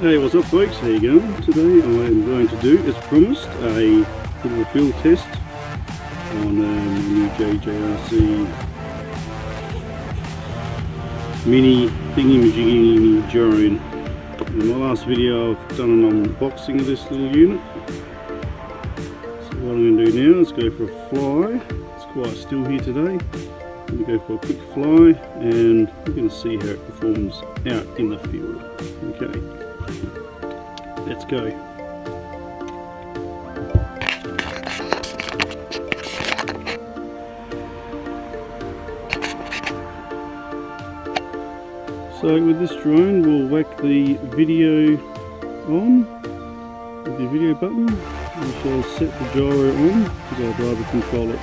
Hey, what's up folks, how you going? Today I am going to do, as promised, a little field test on the new JJRC mini thingy-majiggy drone. In my last video I've done an unboxing of this little unit. So what I'm going to do now is go for a fly. It's quite still here today. I'm going to go for a quick fly and we're going to see how it performs out in the field. Okay. Let's go. So with this drone we'll whack the video on with the video button. I shall set the gyro on because I'd rather control it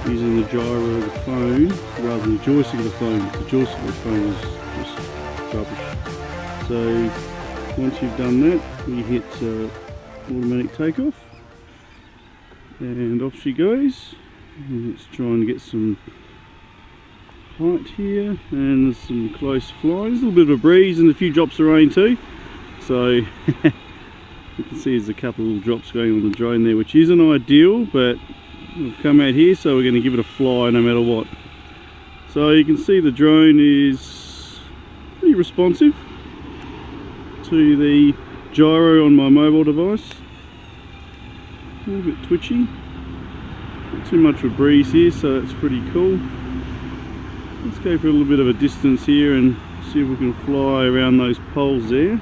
using the gyro of the phone rather than the joystick of the phone. The joystick of the phone is just rubbish. So once you've done that, you hit automatic takeoff and off she goes. And let's try and get some height here, and there's some close flies, a little bit of a breeze and a few drops of rain too. So you can see there's a couple of little drops going on the drone there, which isn't ideal, but we've come out here so we're going to give it a fly no matter what. So you can see the drone is pretty responsive to the gyro on my mobile device. A little bit twitchy, not too much of a breeze here, so that's pretty cool. Let's go for a little bit of a distance here and see if we can fly around those poles there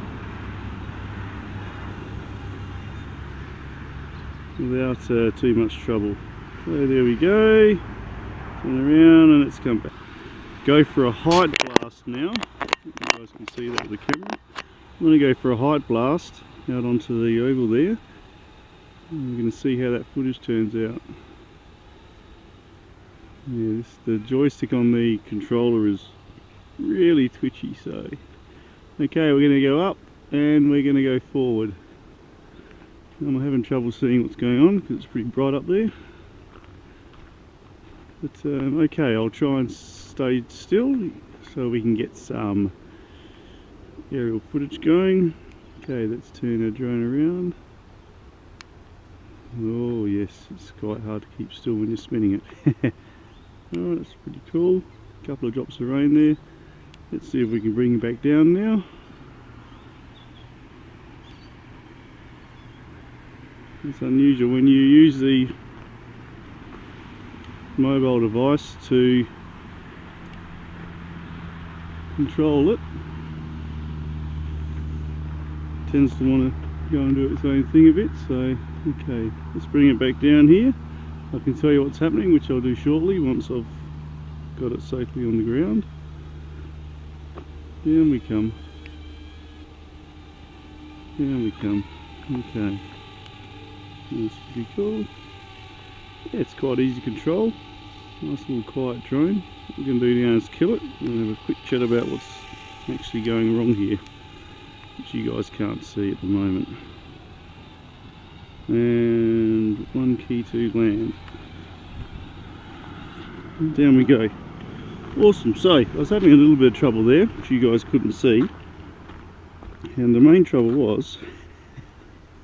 without too much trouble. So there we go, turn around and let's come back. Go for a height blast now. You guys can see that with the camera. I'm going to go for a height blast out onto the oval there, and we're going to see how that footage turns out. Yeah, the joystick on the controller is really twitchy, so okay, we're going to go up and we're going to go forward. I'm having trouble seeing what's going on because it's pretty bright up there, but okay, I'll try and stay still so we can get some aerial footage going. Okay, let's turn our drone around. Oh yes, it's quite hard to keep still when you're spinning it. Oh, that's pretty cool. A couple of drops of rain there. Let's see if we can bring it back down now. It's unusual when you use the mobile device to control it. It tends to want to go and do its own thing a bit, so okay, let's bring it back down here. I can tell you what's happening, which I'll do shortly once I've got it safely on the ground. Down we come. Down we come. Okay. That's pretty cool. Yeah, it's quite easy to control. Nice little quiet drone. What we're going to do now is kill it and have a quick chat about what's actually going wrong here, which you guys can't see at the moment. And one key to land. And down we go. Awesome. So I was having a little bit of trouble there, which you guys couldn't see, and the main trouble was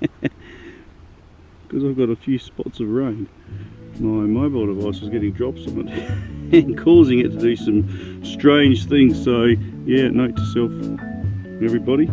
because I've got a few spots of rain, my mobile device was getting drops on it and causing it to do some strange things. So yeah, note to self, everybody,